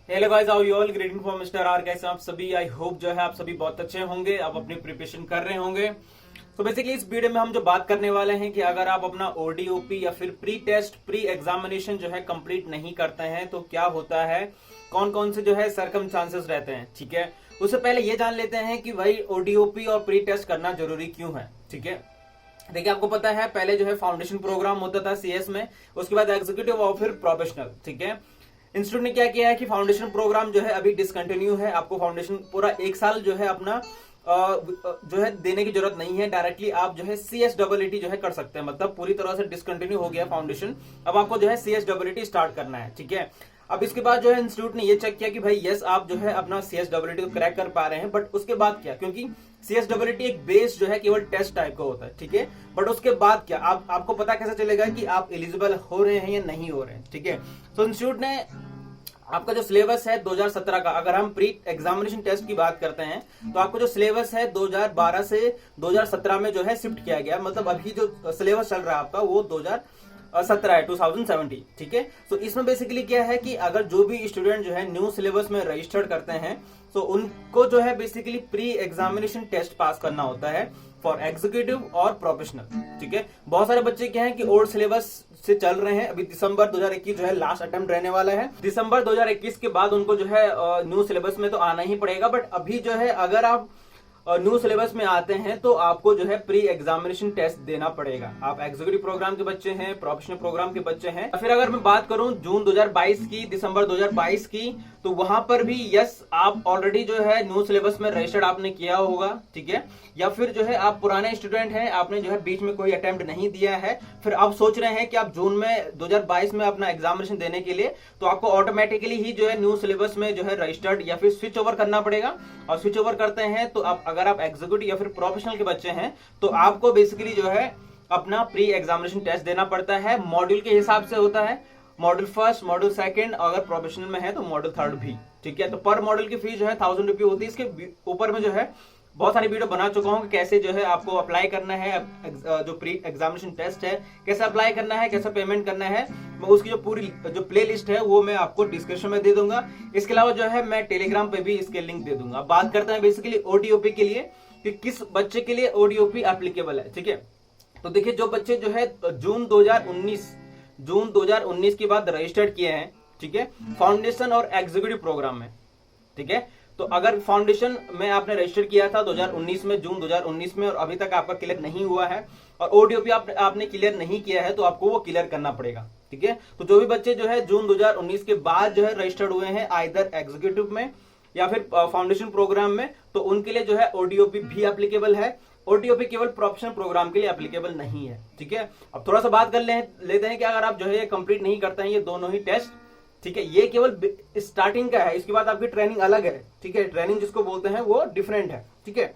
Hello guys, how you all? Greeting from mister R. कैसे आप सभी? आई होप जो है आप सभी बहुत अच्छे होंगे, आप अपनी प्रिपरेशन कर रहे होंगे। तो बेसिकली इस वीडियो में हम जो बात करने वाले हैं कि अगर आप अपना ओडीओपी या फिर प्री टेस्ट प्री एग्जामिनेशन जो है कंप्लीट नहीं करते हैं तो क्या होता है, कौन कौन से जो है सरकमस्टांसेस रहते हैं। ठीक है, उससे पहले ये जान लेते हैं कि भाई ओडीओपी और प्री टेस्ट करना जरूरी क्यों है। ठीक है, देखिए आपको पता है पहले जो है फाउंडेशन प्रोग्राम होता था सीएस में, उसके बाद एग्जीक्यूटिव और फिर प्रोफेशनल। ठीक है, इंस्टीट्यूट ने क्या किया है कि फाउंडेशन प्रोग्राम जो है अभी डिसकंटिन्यू है। आपको फाउंडेशन पूरा एक साल जो है अपना जो है देने की जरूरत नहीं है। डायरेक्टली आप जो है CSEET जो है कर सकते हैं, मतलब पूरी तरह से डिसकंटिन्यू हो गया फाउंडेशन। अब आपको जो है CSEET स्टार्ट करना है। ठीक है, अब इसके बाद जो है इंस्टीट्यूट ने ये चेक किया कि भाई यस आप जो है अपना CSEET को क्रैक कर पा रहे हैं, बट उसके बाद क्या, क्योंकि CSEET एक बेस जो है केवल टेस्ट टाइप का होता है। ठीक है, बट उसके बाद क्या आपको पता कैसे चलेगा कि आप एलिजिबल हो रहे हैं या नहीं हो रहे हैं। ठीक है, तो इंस्टीट्यूट ने आपका जो सिलेबस है 2017 का, अगर हम प्री एग्जामिनेशन टेस्ट की बात करते हैं तो आपको जो सिलेबस है 2012 से 2017 में जो है शिफ्ट किया गया। मतलब अभी जो सिलेबस चल रहा है आपका वो 2017 है, 2017। ठीक है, तो इसमें बेसिकली क्या है कि अगर जो भी स्टूडेंट जो है न्यू सिलेबस में रजिस्टर्ड करते हैं तो उनको जो है basically pre examination test pass करना होता है फॉर एग्जीक्यूटिव और प्रोफेशनल। ठीक है, बहुत सारे बच्चे क्या है कि ओल्ड सिलेबस से चल रहे हैं। अभी दिसंबर 2021 जो है लास्ट अटेम्प्ट रहने वाला है। दिसंबर 2021 के बाद उनको जो है न्यू सिलेबस में तो आना ही पड़ेगा, बट अभी जो है अगर आप न्यू सिलेबस में आते हैं तो आपको जो है प्री एग्जामिनेशन टेस्ट देना पड़ेगा। आप एग्जीक्यूटिव प्रोग्राम के बच्चे हैं, प्रोफेशनल प्रोग्राम के बच्चे हैं। फिर अगर मैं बात करूं जून 2022 की, दिसंबर 2022 की, तो वहां पर भी यस आप ऑलरेडी जो है न्यू सिलेबस में रजिस्टर्ड आपने किया होगा। ठीक है, या फिर जो है आप पुराने स्टूडेंट हैं, आपने जो है बीच में कोई अटेम्प्ट नहीं दिया है, फिर आप सोच रहे हैं कि आप जून में 2022 में अपना एग्जामिनेशन देने के लिए, तो आपको ऑटोमेटिकली ही जो है न्यू सिलेबस में जो है रजिस्टर्ड या फिर स्विच ओवर करना पड़ेगा। और स्विच ओवर करते हैं तो आप अगर आप एग्जीक्यूटिव या फिर प्रोफेशनल के बच्चे हैं तो आपको बेसिकली जो है अपना प्री एग्जामिनेशन टेस्ट देना पड़ता है। मॉड्यूल के हिसाब से होता है, मॉड्यूल फर्स्ट, मॉड्यूल सेकंड, अगर प्रोफेशनल में है तो मॉड्यूल थर्ड भी। ठीक है, तो पर मॉड्यूल की फीस जो है 1000 रुपये होती है। इसके ऊपर में जो है बहुत सारी वीडियो बना चुका हूं कि कैसे जो है आपको अप्लाई करना है, जो प्री एग्जामिनेशन टेस्ट है कैसे अप्लाई करना है, कैसे पेमेंट करना है। मैं उसकी जो पूरी जो प्ले लिस्ट है वो मैं आपको डिस्क्रिप्शन में दे दूंगा। इसके अलावा जो है मैं टेलीग्राम पे भी इसके लिंक दे दूंगा। बात करते हैं बेसिकली ओडीओपी के लिए कि किस बच्चे के लिए ओडीओपी एप्लीकेबल है। ठीक है, तो देखिए जो बच्चे जो है जून 2019 के बाद रजिस्टर्ड किए हैं, ठीक है, फाउंडेशन और एग्जीक्यूटिव प्रोग्राम में। ठीक है, तो अगर फाउंडेशन में आपने रजिस्टर किया था 2019 में, जून 2019 में, और अभी तक आपका क्लियर नहीं हुआ है और ओडीओपी आपने क्लियर नहीं किया है तो आपको वो क्लियर करना पड़ेगा। ठीक है, तो जो भी बच्चे जो है जून 2019 के बाद जो है रजिस्टर्ड हुए हैं आइदर एग्जीक्यूटिव में या फिर फाउंडेशन प्रोग्राम में, तो उनके लिए जो है ओडीओपी भी एप्लीकेबल है। ओडीओपी केवल प्रोफेशनल प्रोग्राम के लिए एप्लीकेबल नहीं है। ठीक है, अब थोड़ा सा बात कर लेते हैं कि अगर आप जो है कंप्लीट नहीं करते हैं ये दोनों ही टेस्ट, ठीक है, ये केवल स्टार्टिंग का है, इसके बाद आपकी ट्रेनिंग अलग है। ठीक है, ट्रेनिंग जिसको बोलते हैं वो डिफरेंट है। ठीक है,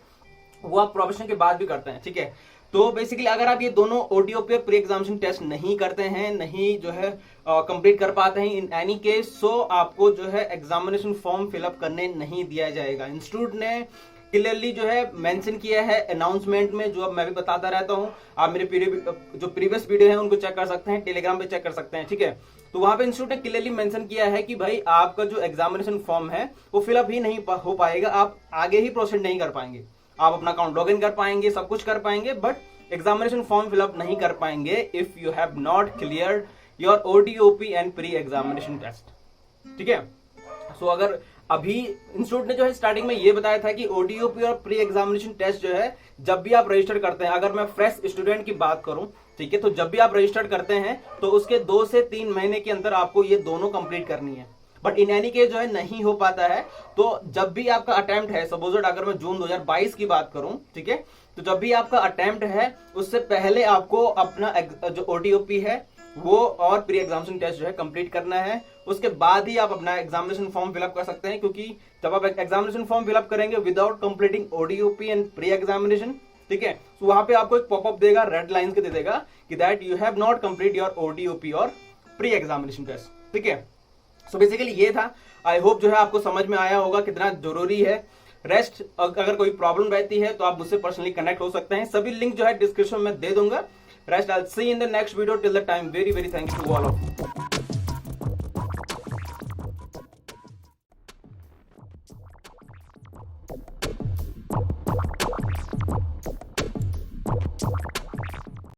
वो आप प्रोफेशन के बाद भी करते हैं। ठीक है, तो बेसिकली अगर आप ये दोनों ओडीओपी प्री एग्जामिनेशन टेस्ट नहीं करते हैं, नहीं जो है कंप्लीट कर पाते हैं इन एनी केस, सो आपको जो है एग्जामिनेशन फॉर्म फिलअप करने नहीं दिया जाएगा। इंस्टीट्यूट ने क्लियरली जो है मेंशन किया है अनाउंसमेंट में, जो अब मैं भी बताता रहता हूं। आप मेरे जो प्रीवियस वीडियो है उनको चेक कर सकते हैं, टेलीग्राम पे चेक कर सकते हैं। ठीक है, तो वहां पे इंस्टीट्यूट ने क्लियरली मेंशन किया है कि भाई आपका जो एग्जामिनेशन फॉर्म है वो फिलअप ही नहीं हो पाएगा, आप आगे ही प्रोसीड नहीं कर पाएंगे। आप अपना अकाउंट लॉग इन कर पाएंगे, सब कुछ कर पाएंगे, बट एग्जामिनेशन फॉर्म फिलअप नहीं कर पाएंगे if you have not clear your ODOP and pre examination test. ठीक है, सो अगर अभी इंस्टीट्यूट ने जो है स्टार्टिंग में ये बताया था कि ओडीओपी और प्री एग्जामिनेशन टेस्ट जो है जब भी आप रजिस्टर करते हैं, अगर मैं फ्रेश स्टूडेंट की बात करूं, ठीक है, तो जब भी आप रजिस्टर करते हैं तो उसके 2 से 3 महीने के अंदर आपको ये दोनों कंप्लीट करनी है। बट इन एनी केस जो है नहीं हो पाता है, तो जब भी आपका अटेम्प्ट है, सपोज अगर मैं जून 2022 की बात करूं, ठीक है, तो जब भी आपका अटेम्प्ट है उससे पहले आपको अपना जो ओडीओपी है वो और प्री एग्जामिनेशन टेस्ट जो है कंप्लीट करना है। उसके बाद ही आप अपना एग्जामिनेशन फॉर्म फिलअप कर सकते हैं, क्योंकि जब आप एग्जामिनेशन फॉर्म फिलअप करेंगे without completing ODOP and pre examination, ठीक है, तो वहां पे आपको एक पॉपअप देगा, रेड लाइंस के दे देगा कि that you have not complete your ODOP और प्री एग्जामिनेशन टेस्ट। ठीक है, सो बेसिकली ये था। आई होप जो है आपको समझ में आया होगा कितना जरूरी है। रेस्ट अगर कोई प्रॉब्लम रहती है तो आप मुझसे पर्सनली कनेक्ट हो सकते हैं, सभी लिंक जो है डिस्क्रिप्शन में दे दूंगा। Rest, I'll see you in the next video. Till the time, very, very thank you to all of you.